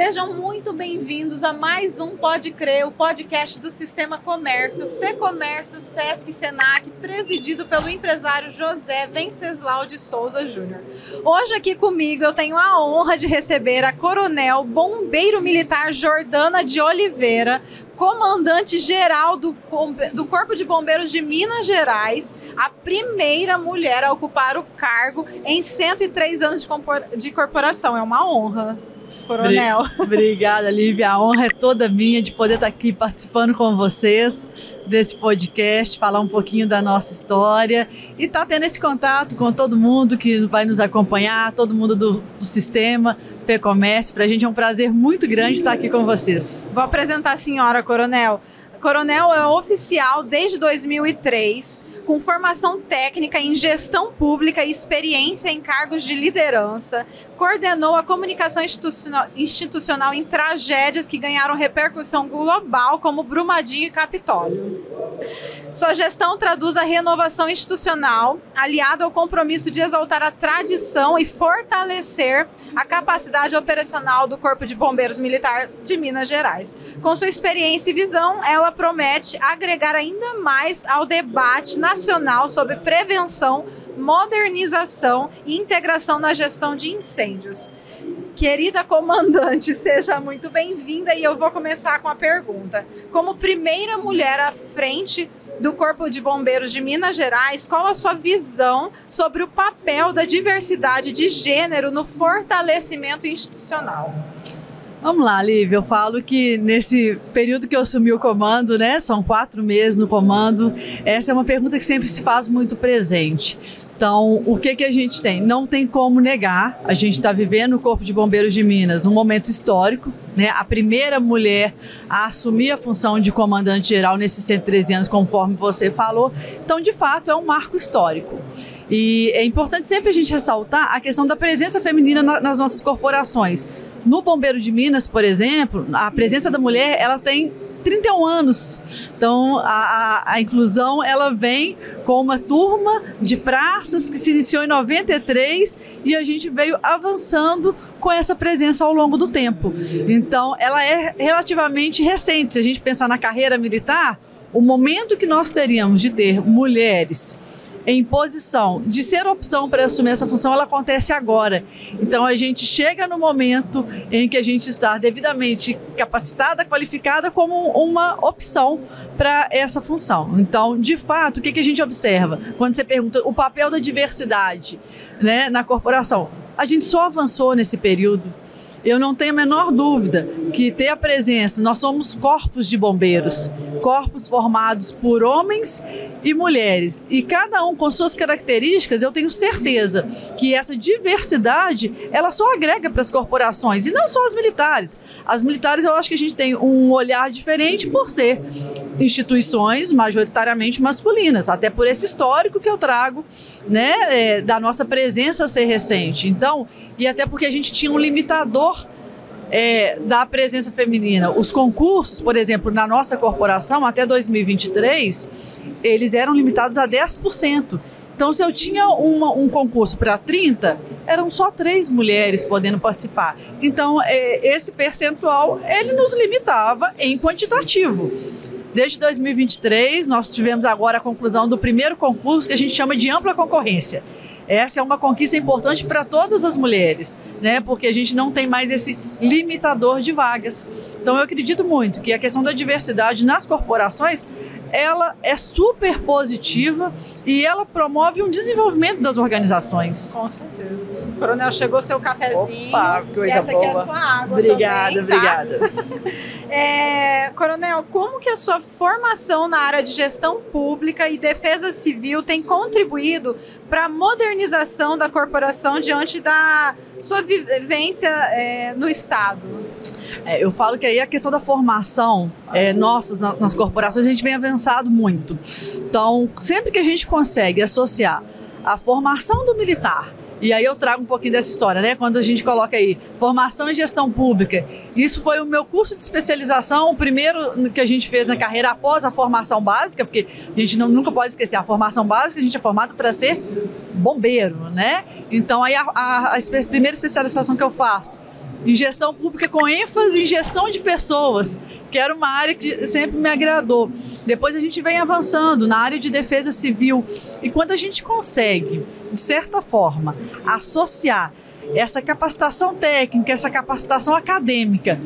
Sejam muito bem-vindos a mais um Pode Crer, o podcast do Sistema Comércio, FEComércio, Sesc e Senac, presidido pelo empresário José Venceslau de Souza Júnior. Hoje aqui comigo eu tenho a honra de receber a Coronel Bombeiro Militar Jordana de Oliveira, comandante-geral do Corpo de Bombeiros de Minas Gerais, a primeira mulher a ocupar o cargo em 103 anos de corporação. É uma honra, Coronel. Obrigada, Lívia. A honra é toda minha de poder estar aqui participando com vocês desse podcast, falar um pouquinho da nossa história e estar tendo esse contato com todo mundo que vai nos acompanhar, todo mundo do sistema FEComércio. Para a gente é um prazer muito grande estar aqui com vocês. Vou apresentar a senhora, Coronel. Coronel é oficial desde 2003, com formação técnica em gestão pública e experiência em cargos de liderança. Coordenou a comunicação institucional em tragédias que ganharam repercussão global, como Brumadinho e Capitólio. Sua gestão traduz a renovação institucional, aliada ao compromisso de exaltar a tradição e fortalecer a capacidade operacional do Corpo de Bombeiros Militar de Minas Gerais. Com sua experiência e visão, ela promete agregar ainda mais ao debate nacional sobre prevenção, modernização e integração na gestão de incêndios. Querida comandante, seja muito bem-vinda e eu vou começar com a pergunta. Como primeira mulher à frente do Corpo de Bombeiros de Minas Gerais, qual a sua visão sobre o papel da diversidade de gênero no fortalecimento institucional? Vamos lá, Lívia, eu falo que nesse período que eu assumi o comando, né, são 4 meses no comando, essa é uma pergunta que sempre se faz muito presente. Então, o que a gente tem? Não tem como negar, a gente está vivendo no Corpo de Bombeiros de Minas um momento histórico, né, a primeira mulher a assumir a função de comandante-geral nesses 113 anos, conforme você falou, então, de fato, é um marco histórico. E é importante sempre a gente ressaltar a questão da presença feminina nas nossas corporações. No Bombeiro de Minas, por exemplo, a presença da mulher, ela tem 31 anos. Então, a inclusão, ela vem com uma turma de praças que se iniciou em 93 e a gente veio avançando com essa presença ao longo do tempo. Então, ela é relativamente recente. Se a gente pensar na carreira militar, o momento que nós teríamos de ter mulheres em posição de ser opção para assumir essa função, ela acontece agora. Então a gente chega no momento em que a gente está devidamente capacitada, qualificada como uma opção para essa função. Então, de fato, o que a gente observa? Quando você pergunta o papel da diversidade, né, na corporação, a gente só avançou nesse período. Eu não tenho a menor dúvida que ter a presença, nós somos corpos de bombeiros, corpos formados por homens e mulheres, e cada um com suas características. Eu tenho certeza que essa diversidade, ela só agrega para as corporações, e não só as militares. As militares, eu acho que a gente tem um olhar diferente por ser instituições majoritariamente masculinas, até por esse histórico que eu trago, né, da nossa presença ser recente. Então, e até porque a gente tinha um limitador da presença feminina. Os concursos, por exemplo, na nossa corporação, até 2023, eles eram limitados a 10%. Então, se eu tinha um concurso para 30, eram só 3 mulheres podendo participar. Então, esse percentual, ele nos limitava em quantitativo. Desde 2023, nós tivemos agora a conclusão do primeiro concurso que a gente chama de ampla concorrência. Essa é uma conquista importante para todas as mulheres, né? Porque a gente não tem mais esse limitador de vagas. Então, eu acredito muito que a questão da diversidade nas corporações, ela é super positiva e ela promove um desenvolvimento das organizações. Com certeza. Coronel, chegou seu cafezinho. Opa, que coisa essa boa. Aqui é a sua água. Obrigada, também, tá? obrigada. Coronel, como que a sua formação na área de gestão pública e defesa civil tem contribuído para a modernização da corporação diante da sua vivência no Estado? Eu falo que aí a questão da formação nossas nas corporações, a gente vem avançado muito. Então, sempre que a gente consegue associar a formação do militar, e aí eu trago um pouquinho dessa história, né? Quando a gente coloca aí formação em gestão pública, isso foi o meu curso de especialização, o primeiro que a gente fez na carreira após a formação básica, porque a gente nunca pode esquecer, a formação básica a gente é formado para ser bombeiro, né? Então aí a primeira especialização que eu faço em gestão pública com ênfase em gestão de pessoas, que era uma área que sempre me agradou. Depois a gente vem avançando na área de defesa civil. E quando a gente consegue, de certa forma, associar essa capacitação técnica, essa capacitação acadêmica,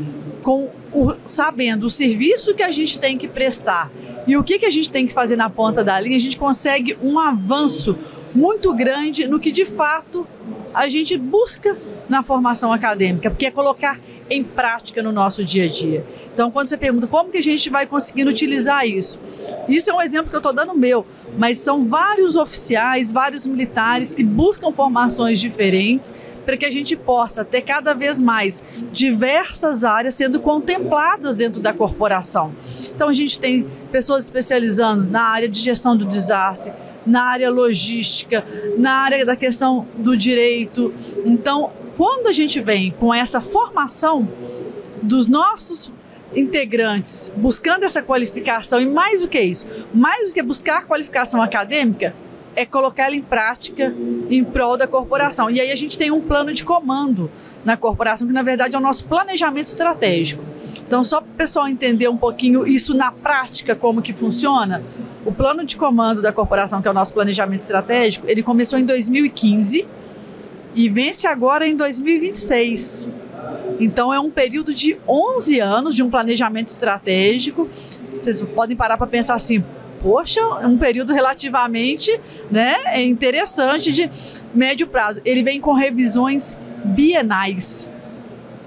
sabendo o serviço que a gente tem que prestar e o que a gente tem que fazer na ponta da linha, a gente consegue um avanço muito grande no que de fato a gente busca na formação acadêmica, porque é colocar em prática no nosso dia a dia. Então, quando você pergunta como que a gente vai conseguindo utilizar isso, isso é um exemplo que eu estou dando meu, mas são vários oficiais, vários militares que buscam formações diferentes para que a gente possa ter cada vez mais diversas áreas sendo contempladas dentro da corporação. Então, a gente tem pessoas especializando na área de gestão do desastre, na área logística, na área da questão do direito. Então, quando a gente vem com essa formação dos nossos integrantes, buscando essa qualificação, e mais do que isso, mais do que buscar qualificação acadêmica, é colocar ela em prática em prol da corporação. E aí a gente tem um plano de comando na corporação, que na verdade é o nosso planejamento estratégico. Então, só para o pessoal entender um pouquinho isso na prática, como que funciona, o plano de comando da corporação, que é o nosso planejamento estratégico, ele começou em 2015 e vence agora em 2026. Então, é um período de 11 anos de um planejamento estratégico. Vocês podem parar para pensar assim, poxa, é um período relativamente, né, interessante de médio prazo. Ele vem com revisões bienais.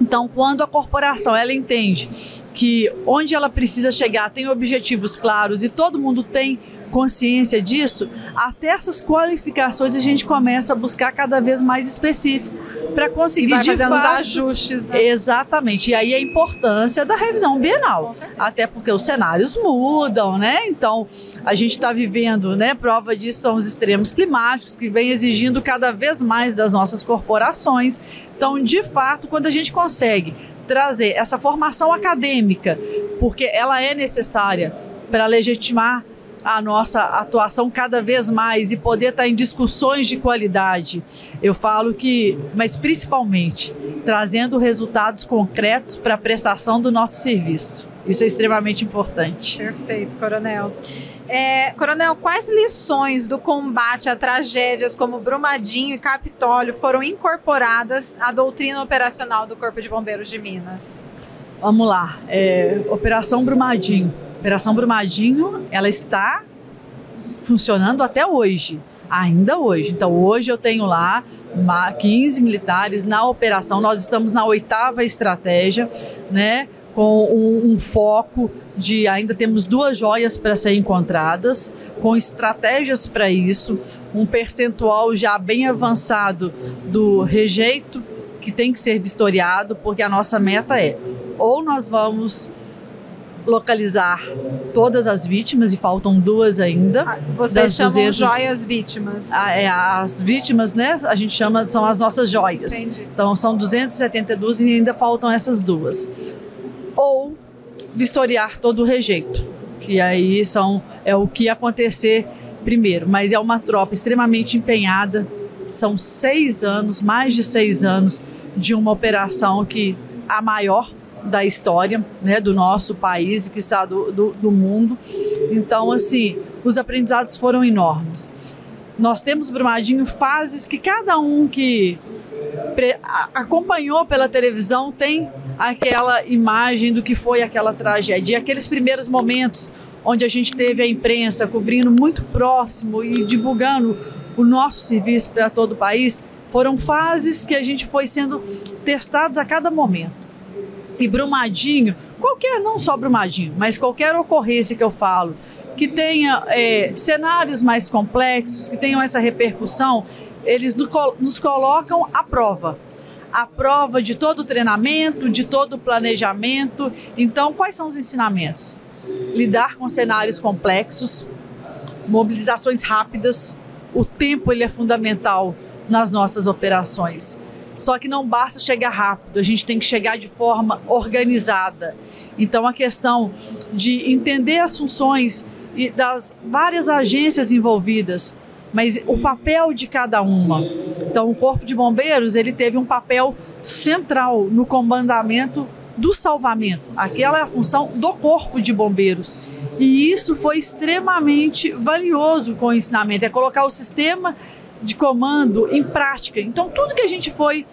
Então, quando a corporação ela entende que onde ela precisa chegar tem objetivos claros e todo mundo tem consciência disso, até essas qualificações a gente começa a buscar cada vez mais específico para conseguir, e vai de fazendo fato, os ajustes, né? Exatamente. E aí a importância da revisão bienal, até porque os cenários mudam, né? Então, a gente está vivendo, né? Prova disso são os extremos climáticos que vem exigindo cada vez mais das nossas corporações. Então, de fato, quando a gente consegue trazer essa formação acadêmica, porque ela é necessária para legitimar a nossa atuação cada vez mais e poder estar em discussões de qualidade. Eu falo que, mas principalmente, trazendo resultados concretos para a prestação do nosso serviço. Isso é extremamente importante. Perfeito, Coronel. Coronel, quais lições do combate a tragédias como Brumadinho e Capitólio foram incorporadas à doutrina operacional do Corpo de Bombeiros de Minas? Vamos lá. Operação Brumadinho. Operação Brumadinho, ela está funcionando até hoje, ainda hoje. Então, hoje eu tenho lá 15 militares na operação. Nós estamos na 8ª estratégia, né, com um foco de ainda temos 2 joias para serem encontradas, com estratégias para isso, um percentual já bem avançado do rejeito que tem que ser vistoriado, porque a nossa meta é ou nós vamos localizar todas as vítimas, e faltam 2 ainda. Vocês chamam joias vítimas. As vítimas, né, a gente chama, são as nossas joias. Entendi. Então são 272 e ainda faltam essas 2. Ou vistoriar todo o rejeito, que aí é o que acontecer primeiro, mas é uma tropa extremamente empenhada. São 6 anos, mais de 6 anos de uma operação que a maior da história, né, do nosso país e que está do mundo. Então, assim, os aprendizados foram enormes. Nós temos, Brumadinho, fases que cada um que acompanhou pela televisão tem aquela imagem do que foi aquela tragédia. E aqueles primeiros momentos onde a gente teve a imprensa cobrindo muito próximo e divulgando o nosso serviço para todo o país, foram fases que a gente foi sendo testados a cada momento. E Brumadinho, não só Brumadinho, mas qualquer ocorrência que eu falo, que tenha cenários mais complexos, que tenham essa repercussão, eles nos colocam à prova de todo o treinamento, de todo o planejamento. Então, quais são os ensinamentos? Lidar com cenários complexos, mobilizações rápidas, o tempo ele é fundamental nas nossas operações. Só que não basta chegar rápido, a gente tem que chegar de forma organizada. Então, a questão de entender as funções das várias agências envolvidas, mas o papel de cada uma, Então, o Corpo de Bombeiros, ele teve um papel central no comandamento do salvamento. Aquela é a função do Corpo de Bombeiros. E isso foi extremamente valioso com o ensinamento, é colocar o sistema de comando em prática. Então, tudo que a gente foi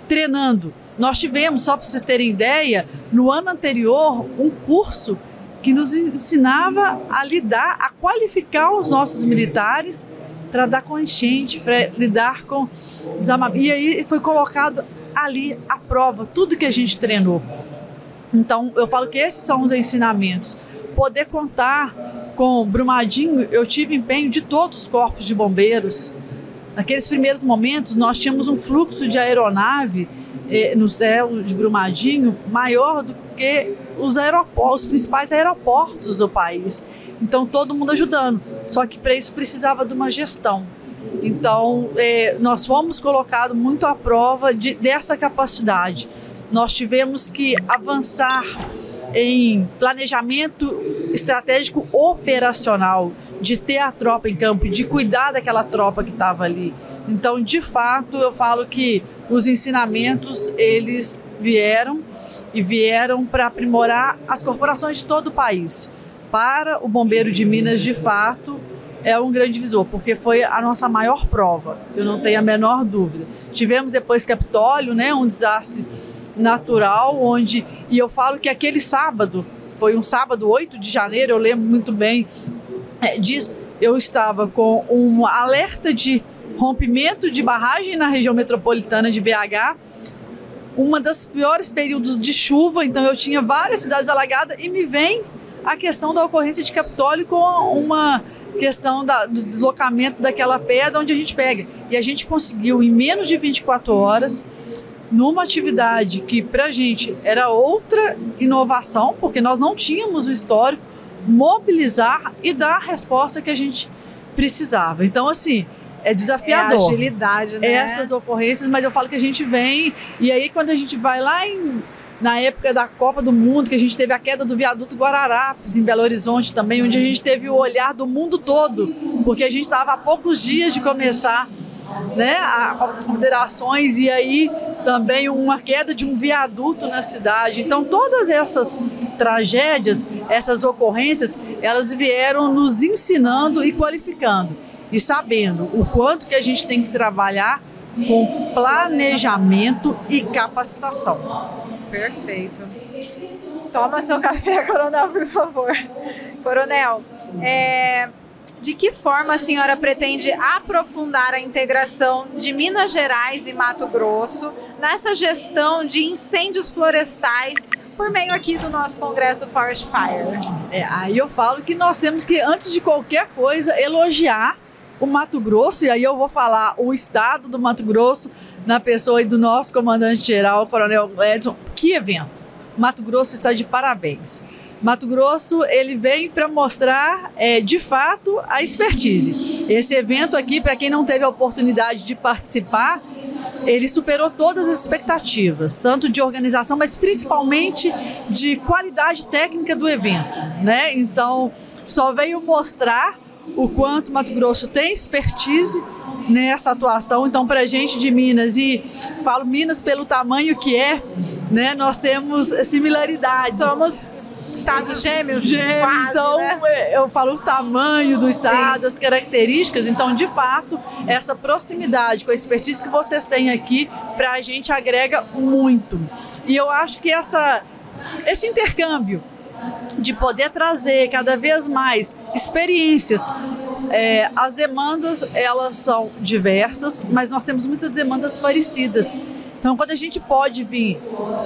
treinando, nós tivemos, só para vocês terem ideia, no ano anterior, um curso que nos ensinava a lidar, a qualificar os nossos militares para dar com enchente, para lidar com desarmamento. E aí foi colocado ali à prova tudo que a gente treinou. Então, eu falo que esses são os ensinamentos. Poder contar com Brumadinho, eu tive empenho de todos os corpos de bombeiros. Naqueles primeiros momentos, nós tínhamos um fluxo de aeronave no céu de Brumadinho maior do que os principais aeroportos do país. Então, todo mundo ajudando. Só que para isso precisava de uma gestão. Então, nós fomos colocados muito à prova dessa capacidade. Nós tivemos que avançar em planejamento estratégico operacional, de ter a tropa em campo, de cuidar daquela tropa que estava ali. Então, de fato, eu falo que os ensinamentos, eles vieram para aprimorar as corporações de todo o país. Para o Bombeiro de Minas, de fato, é um grande divisor, porque foi a nossa maior prova, eu não tenho a menor dúvida. Tivemos depois Capitólio, né, um desastre natural, e eu falo que aquele sábado, foi um sábado 8 de janeiro, eu lembro muito bem disso, eu estava com um alerta de rompimento de barragem na região metropolitana de BH, uma das piores períodos de chuva, então eu tinha várias cidades alagadas, e me vem a questão da ocorrência de Capitólio com uma questão do deslocamento daquela pedra onde a gente pega. E a gente conseguiu, em menos de 24 horas, numa atividade que para a gente era outra inovação, porque nós não tínhamos o histórico, mobilizar e dar a resposta que a gente precisava. Então, assim, é desafiador. É a agilidade, né? Essas ocorrências, mas eu falo que a gente vem, e aí quando a gente vai lá na época da Copa do Mundo, que a gente teve a queda do viaduto Guararapes, em Belo Horizonte também, onde a gente teve o olhar do mundo todo, porque a gente estava há poucos dias de começar, né, a Copa das Confederações, e aí também uma queda de um viaduto na cidade. Então, todas essas tragédias, essas ocorrências, elas vieram nos ensinando e qualificando, e sabendo o quanto que a gente tem que trabalhar com planejamento e capacitação. Perfeito. Toma seu café, Coronel, por favor. Coronel, de que forma a senhora pretende aprofundar a integração de Minas Gerais e Mato Grosso nessa gestão de incêndios florestais por meio aqui do nosso Congresso Forest Fire? Aí eu falo que nós temos que, antes de qualquer coisa, elogiar o Mato Grosso, e aí eu vou falar o estado do Mato Grosso, na pessoa do nosso comandante-geral, Coronel Edson. Que evento! Mato Grosso está de parabéns. Mato Grosso, ele vem para mostrar, de fato, a expertise. Esse evento aqui, para quem não teve a oportunidade de participar, ele superou todas as expectativas, tanto de organização, mas principalmente de qualidade técnica do evento, né? Então, só veio mostrar o quanto Mato Grosso tem expertise nessa atuação. Então, para a gente de Minas, e falo Minas pelo tamanho que né, nós temos similaridades. Somos estados gêmeos, quase, então, né? Eu falo o tamanho do estado, as características. Então, de fato, essa proximidade com a expertise que vocês têm aqui, para a gente agrega muito. E eu acho que esse intercâmbio de poder trazer cada vez mais experiências. As demandas, elas são diversas, mas nós temos muitas demandas parecidas. Então, quando a gente pode vir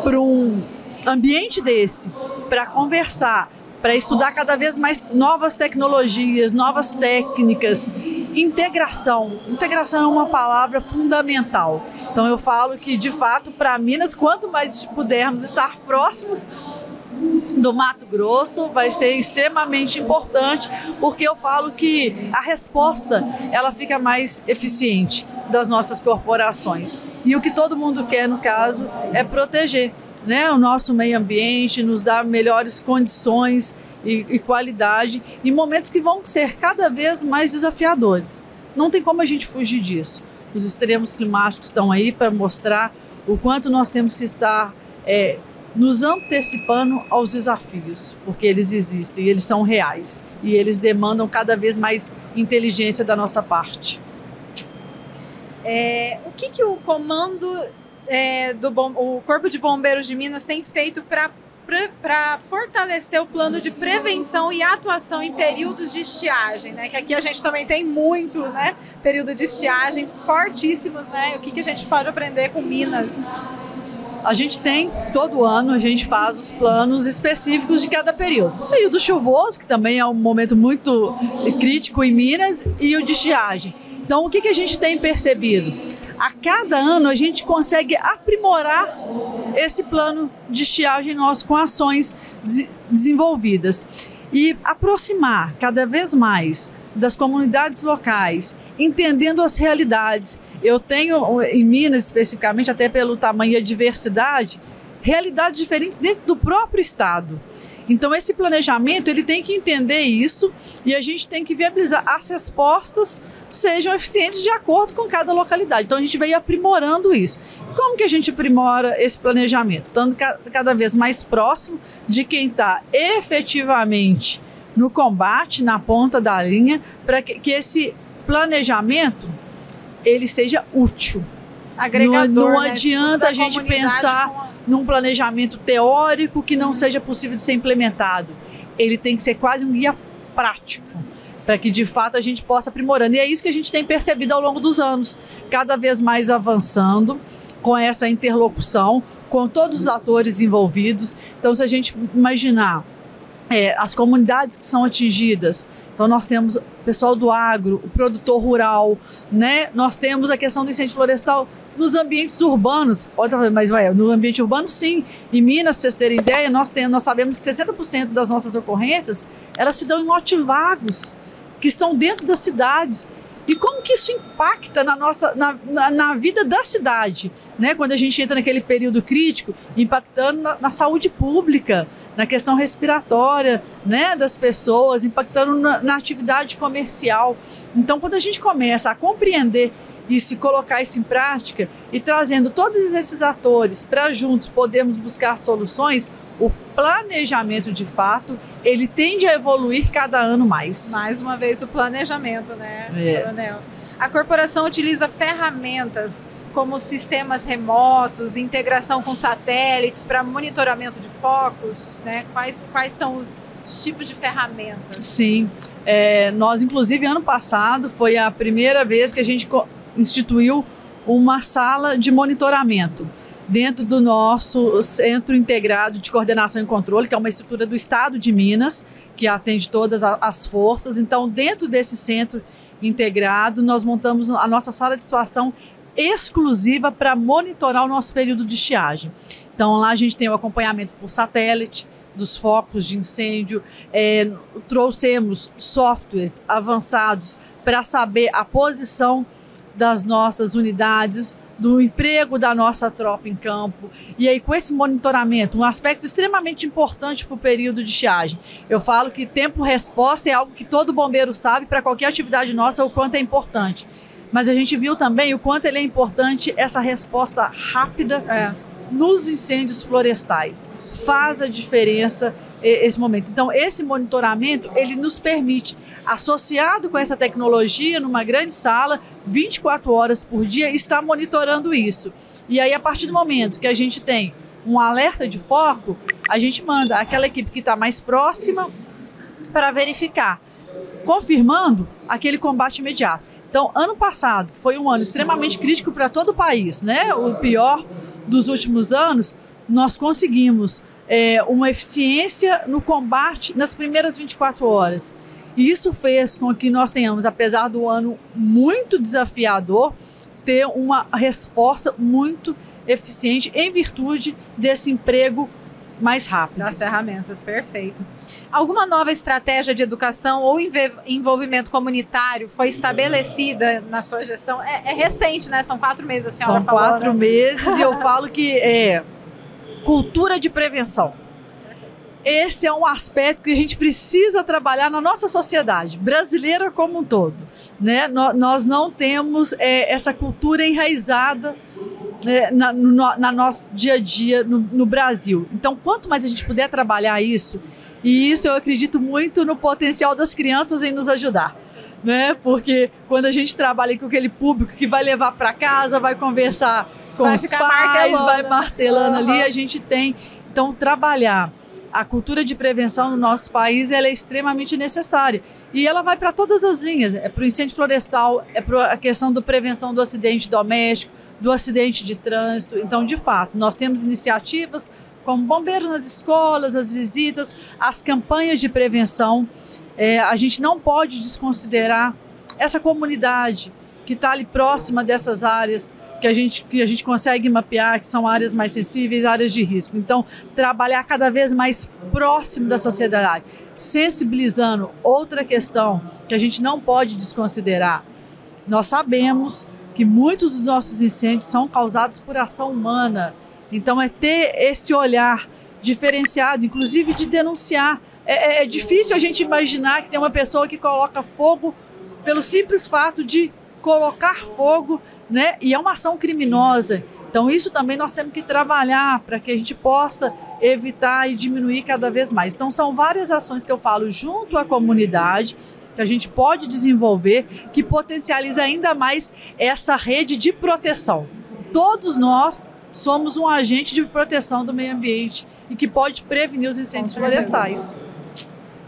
para um ambiente desse, para conversar, para estudar cada vez mais novas tecnologias, novas técnicas, integração. Integração é uma palavra fundamental. Então, eu falo que, de fato, para Minas, quanto mais pudermos estar próximos do Mato Grosso, vai ser extremamente importante, porque eu falo que a resposta, ela fica mais eficiente das nossas corporações. E o que todo mundo quer, no caso, é proteger, né, o nosso meio ambiente, nos dar melhores condições e qualidade em momentos que vão ser cada vez mais desafiadores. Não tem como a gente fugir disso. Os extremos climáticos estão aí para mostrar o quanto nós temos que estar nos antecipando aos desafios, porque eles existem, eles são reais e eles demandam cada vez mais inteligência da nossa parte. O que o comando o Corpo de Bombeiros de Minas tem feito para fortalecer o plano de prevenção e atuação em períodos de estiagem, né? Que aqui a gente também tem muito, né? Período de estiagem fortíssimos, né? O que a gente pode aprender com Minas? A gente tem, todo ano, a gente faz os planos específicos de cada período. O período chuvoso, que também é um momento muito crítico em Minas, e o de estiagem. Então, o que a gente tem percebido? A cada ano a gente consegue aprimorar esse plano de estiagem nosso com ações desenvolvidas e aproximar cada vez mais das comunidades locais, entendendo as realidades. Eu tenho em Minas, especificamente, até pelo tamanho e a diversidade, realidades diferentes dentro do próprio estado. Então esse planejamento ele tem que entender isso e a gente tem que viabilizar as respostas sejam eficientes de acordo com cada localidade. Então a gente veio aprimorando isso. Como que a gente aprimora esse planejamento? Estando cada vez mais próximo de quem está efetivamente no combate, na ponta da linha, para que esse planejamento ele seja útil. Agregador, não adianta a gente pensar num planejamento teórico que não seja possível de ser implementado. Ele tem que ser quase um guia prático, para que de fato a gente possa aprimorando. E é isso que a gente tem percebido ao longo dos anos, cada vez mais avançando com essa interlocução, com todos os atores envolvidos. Então, se a gente imaginar as comunidades que são atingidas, então nós temos o pessoal do agro, o produtor rural, né? Nós temos a questão do incêndio florestal nos ambientes urbanos. Pode falar, mas no ambiente urbano sim. Em Minas, para vocês terem ideia, nós sabemos que 60% das nossas ocorrências elas se dão em lotes vagos, que estão dentro das cidades. E como que isso impacta na vida da cidade, né? Quando a gente entra naquele período crítico, impactando na saúde pública, na questão respiratória, né, das pessoas, impactando na atividade comercial. Então, quando a gente começa a compreender isso e colocar isso em prática e trazendo todos esses atores para juntos podermos buscar soluções, o planejamento de fato, ele tende a evoluir cada ano mais. Mais uma vez o planejamento, né, Coronel? A corporação utiliza ferramentas como sistemas remotos, integração com satélites para monitoramento de focos, né? Quais são os tipos de ferramentas? Sim, nós inclusive ano passado foi a primeira vez que a gente instituiu uma sala de monitoramento dentro do nosso Centro Integrado de Coordenação e Controle, que é uma estrutura do Estado de Minas, que atende todas as forças. Então, dentro desse Centro Integrado, nós montamos a nossa sala de situação exclusiva para monitorar o nosso período de estiagem. Então lá a gente tem o acompanhamento por satélite dos focos de incêndio, trouxemos softwares avançados para saber a posição das nossas unidades, do emprego da nossa tropa em campo. E aí com esse monitoramento, um aspecto extremamente importante para o período de estiagem. Eu falo que tempo-resposta é algo que todo bombeiro sabe para qualquer atividade nossa, o quanto é importante. Mas a gente viu também o quanto ele é importante essa resposta rápida nos incêndios florestais. Faz a diferença esse momento. Então, esse monitoramento, ele nos permite, associado com essa tecnologia, numa grande sala, 24 horas por dia, estar monitorando isso. E aí, a partir do momento que a gente tem um alerta de foco, a gente manda aquela equipe que está mais próxima para verificar, confirmando aquele combate imediato. Então, ano passado, que foi um ano extremamente crítico para todo o país, né? O pior dos últimos anos, nós conseguimos uma eficiência no combate nas primeiras 24 horas. E isso fez com que nós tenhamos, apesar do ano muito desafiador, ter uma resposta muito eficiente em virtude desse emprego mais rápido. Das ferramentas, perfeito. Alguma nova estratégia de educação ou envolvimento comunitário foi estabelecida na sua gestão? É recente, né? São 4 meses, a senhora falou. São 4 meses e eu falo que cultura de prevenção. esse é um aspecto que a gente precisa trabalhar na nossa sociedade brasileira como um todo, né? Nós não temos essa cultura enraizada na nosso dia a dia no Brasil. Então, quanto mais a gente puder trabalhar isso, e isso eu acredito muito no potencial das crianças em nos ajudar, né? Porque quando a gente trabalha com aquele público que vai levar para casa, vai conversar com os pais, vai martelando ali, a gente tem. Então, trabalhar a cultura de prevenção no nosso país, ela é extremamente necessária. E ela vai para todas as linhas. É para o incêndio florestal, é para a questão da prevenção do acidente doméstico, do acidente de trânsito. Então, de fato, nós temos iniciativas como bombeiros nas escolas, as visitas, as campanhas de prevenção. A gente não pode desconsiderar essa comunidade que está ali próxima dessas áreas que a gente consegue mapear, que são áreas mais sensíveis, áreas de risco. Então, trabalhar cada vez mais próximo da sociedade, sensibilizando. Outra questão que a gente não pode desconsiderar, nós sabemos que muitos dos nossos incêndios são causados por ação humana. Então, é ter esse olhar diferenciado, inclusive de denunciar. É difícil a gente imaginar que tem uma pessoa que coloca fogo pelo simples fato de colocar fogo, né? E é uma ação criminosa. Então, isso também nós temos que trabalhar para que a gente possa evitar e diminuir cada vez mais. Então, são várias ações que eu falo junto à comunidade, que a gente pode desenvolver, que potencializa ainda mais essa rede de proteção. Todos nós somos um agente de proteção do meio ambiente e que pode prevenir os incêndios florestais.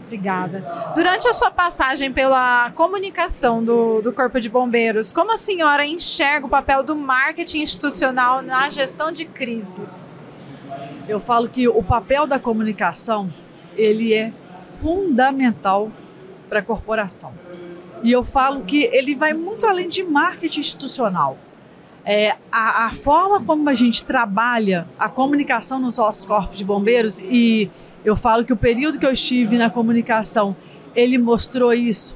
Obrigada. Durante a sua passagem pela comunicação do Corpo de Bombeiros, como a senhora enxerga o papel do marketing institucional na gestão de crises? Eu falo que o papel da comunicação, ele é fundamental para a corporação. E eu falo que ele vai muito além de marketing institucional. A forma como a gente trabalha a comunicação nos nossos corpos de bombeiros, e eu falo que o período que eu estive na comunicação, ele mostrou isso.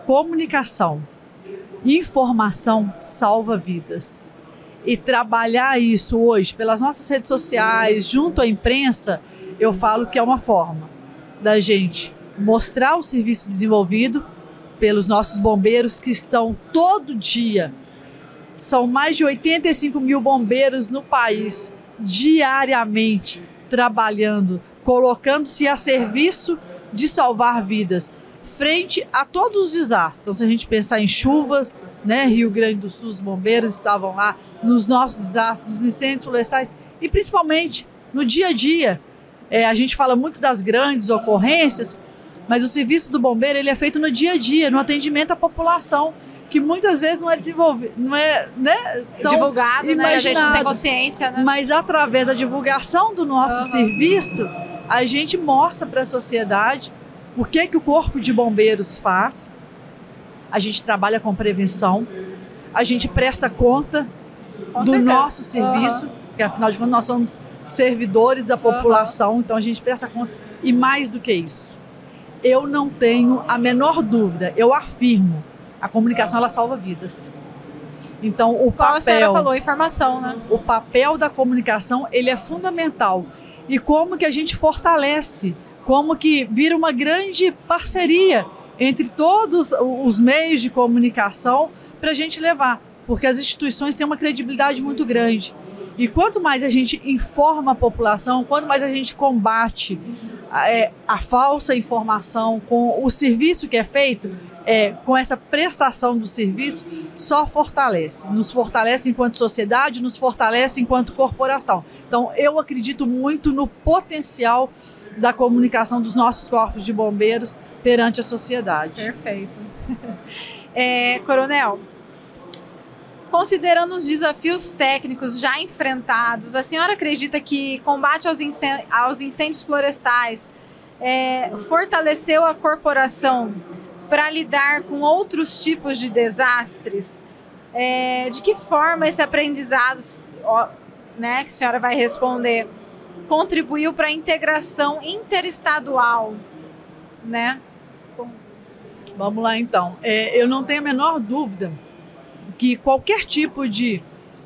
Comunicação, informação salva vidas. E trabalhar isso hoje pelas nossas redes sociais, junto à imprensa, eu falo que é uma forma da gente mostrar o serviço desenvolvido pelos nossos bombeiros que estão todo dia. São mais de 85 mil bombeiros no país, diariamente, trabalhando, colocando-se a serviço de salvar vidas, frente a todos os desastres. Então, se a gente pensar em chuvas, né, Rio Grande do Sul, os bombeiros estavam lá, nos nossos desastres, nos incêndios florestais, e principalmente no dia a dia. A gente fala muito das grandes ocorrências, mas o serviço do bombeiro ele é feito no dia a dia, no atendimento à população, que muitas vezes não é desenvolvido, não é, né, tão divulgado, né? A gente não tem consciência, né? Mas através da divulgação do nosso serviço, a gente mostra para a sociedade o que o Corpo de Bombeiros faz. A gente trabalha com prevenção, a gente presta conta do nosso serviço, porque afinal de contas nós somos servidores da população, então a gente presta conta. E mais do que isso, eu não tenho a menor dúvida, eu afirmo, a comunicação ela salva vidas. Então o papel, a senhora falou, informação, né? O papel da comunicação ele é fundamental. E como que a gente fortalece, como que vira uma grande parceria entre todos os meios de comunicação para a gente levar, porque as instituições têm uma credibilidade muito grande. E quanto mais a gente informa a população, quanto mais a gente combate a falsa informação com o serviço que é feito, com essa prestação do serviço, só fortalece. Nos fortalece enquanto sociedade, nos fortalece enquanto corporação. Então, eu acredito muito no potencial da comunicação dos nossos corpos de bombeiros perante a sociedade. Perfeito. Coronel, considerando os desafios técnicos já enfrentados, a senhora acredita que combate aos incêndios florestais fortaleceu a corporação para lidar com outros tipos de desastres? De que forma esse aprendizado, né, que a senhora vai responder, contribuiu para a integração interestadual, né? Vamos lá, então. Eu não tenho a menor dúvida que qualquer tipo de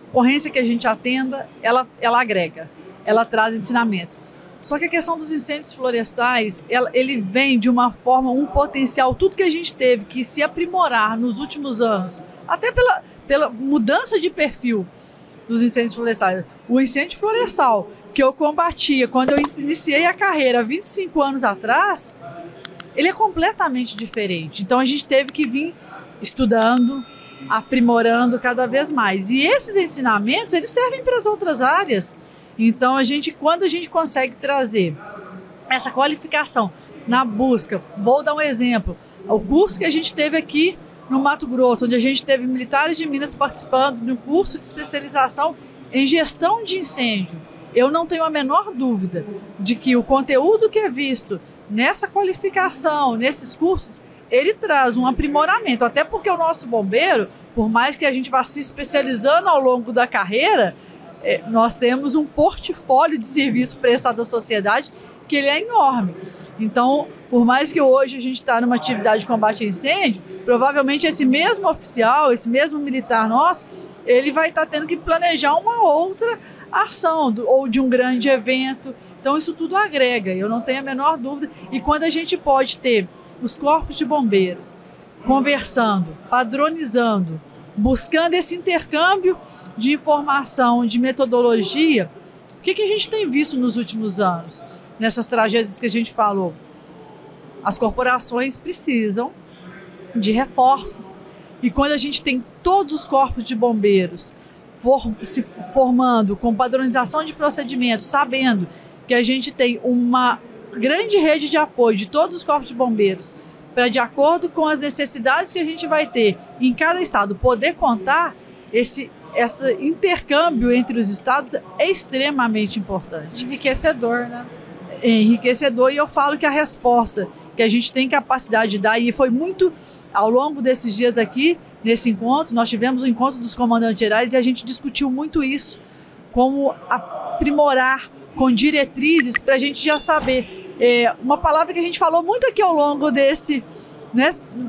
ocorrência que a gente atenda, ela agrega, ela traz ensinamentos. Só que a questão dos incêndios florestais, ele vem de uma forma, um potencial, tudo que a gente teve que se aprimorar nos últimos anos, até pela mudança de perfil dos incêndios florestais. O incêndio florestal que eu combatia quando eu iniciei a carreira 25 anos atrás, ele é completamente diferente. Então a gente teve que vir estudando, aprimorando cada vez mais. E esses ensinamentos, eles servem para as outras áreas. Então, quando a gente consegue trazer essa qualificação na busca, vou dar um exemplo, o curso que a gente teve aqui no Mato Grosso, onde a gente teve militares de Minas participando de um curso de especialização em gestão de incêndio. Eu não tenho a menor dúvida de que o conteúdo que é visto nessa qualificação, nesses cursos, ele traz um aprimoramento, até porque o nosso bombeiro, por mais que a gente vá se especializando ao longo da carreira, nós temos um portfólio de serviço prestado à sociedade que ele é enorme. Então, por mais que hoje a gente está numa atividade de combate a incêndio, provavelmente esse mesmo oficial, esse mesmo militar nosso, ele vai estar tendo que planejar uma outra ação ou de um grande evento. Então, isso tudo agrega, eu não tenho a menor dúvida. E quando a gente pode ter os corpos de bombeiros conversando, padronizando, buscando esse intercâmbio de informação, de metodologia, o que a gente tem visto nos últimos anos? Nessas tragédias que a gente falou, as corporações precisam de reforços. E quando a gente tem todos os corpos de bombeiros se formando com padronização de procedimentos, sabendo que a gente tem uma grande rede de apoio de todos os corpos de bombeiros, para, de acordo com as necessidades que a gente vai ter em cada estado, poder contar, esse intercâmbio entre os estados é extremamente importante. Enriquecedor, né? É enriquecedor, e eu falo que a resposta que a gente tem capacidade de dar, e foi muito ao longo desses dias aqui, nesse encontro, nós tivemos o encontro dos comandantes gerais e a gente discutiu muito isso, como aprimorar com diretrizes para a gente já saber. Uma palavra que a gente falou muito aqui ao longo desse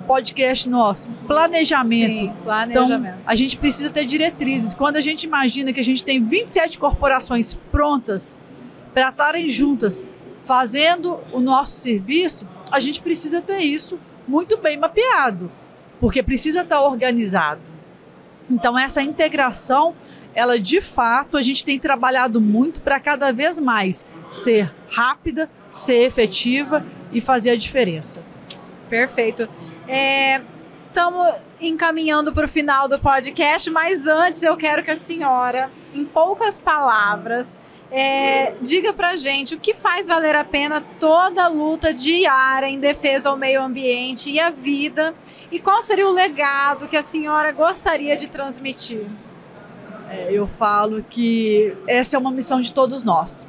podcast nosso, planejamento. Sim, planejamento. Então, a gente precisa ter diretrizes. Quando a gente imagina que a gente tem 27 corporações prontas para estarem juntas fazendo o nosso serviço, a gente precisa ter isso muito bem mapeado, porque precisa estar organizado. Então, essa integração, ela de fato, a gente tem trabalhado muito para cada vez mais ser rápida, ser efetiva e fazer a diferença. Perfeito. Estamos encaminhando para o final do podcast, mas antes eu quero que a senhora, em poucas palavras, diga para a gente o que faz valer a pena toda a luta diária em defesa ao meio ambiente e à vida, e qual seria o legado que a senhora gostaria de transmitir? Eu falo que essa é uma missão de todos nós,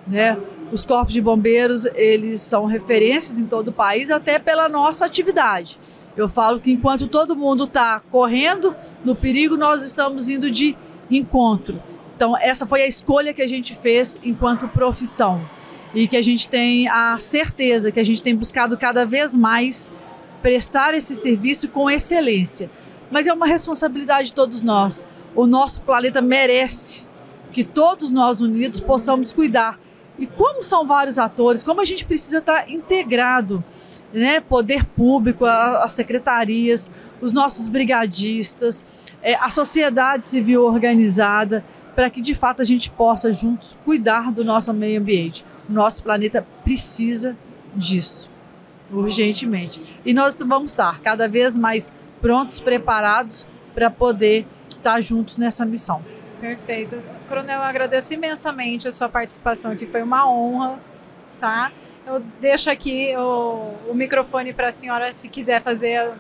né? Os corpos de bombeiros, eles são referências em todo o país, até pela nossa atividade. Eu falo que enquanto todo mundo está correndo no perigo, nós estamos indo de encontro. Então, essa foi a escolha que a gente fez enquanto profissão. E que a gente tem a certeza que a gente tem buscado cada vez mais prestar esse serviço com excelência. Mas é uma responsabilidade de todos nós. O nosso planeta merece que todos nós unidos possamos cuidar. E como são vários atores, como a gente precisa estar integrado, né? Poder público, as secretarias, os nossos brigadistas, a sociedade civil organizada, para que de fato a gente possa juntos cuidar do nosso meio ambiente. O nosso planeta precisa disso, urgentemente. E nós vamos estar cada vez mais prontos, preparados para poder estar juntos nessa missão. Perfeito. Coronel, eu agradeço imensamente a sua participação aqui, foi uma honra, tá? Eu deixo aqui o microfone para a senhora, se quiser fazer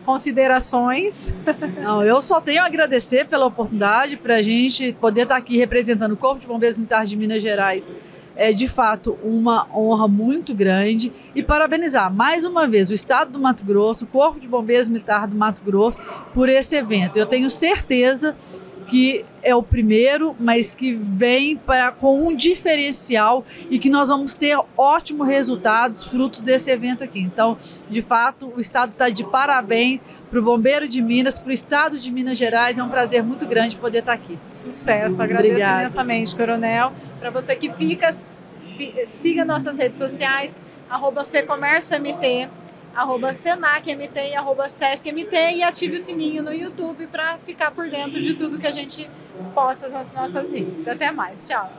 considerações. Não, eu só tenho a agradecer pela oportunidade para a gente poder estar aqui representando o Corpo de Bombeiros Militares de Minas Gerais. É de fato uma honra muito grande, e parabenizar mais uma vez o Estado do Mato Grosso, o Corpo de Bombeiros Militar do Mato Grosso, por esse evento. Eu tenho certeza que é o primeiro, mas que vem com um diferencial e que nós vamos ter ótimos resultados, frutos desse evento aqui. Então, de fato, o Estado está de parabéns para o Bombeiro de Minas, para o Estado de Minas Gerais. É um prazer muito grande poder estar aqui. Sucesso, agradeço imensamente, Coronel. Para você que fica Siga nossas redes sociais, @FEComércioMT, @SenacMT e @SescMT, e ative o sininho no YouTube para ficar por dentro de tudo que a gente posta nas nossas redes. Até mais, tchau!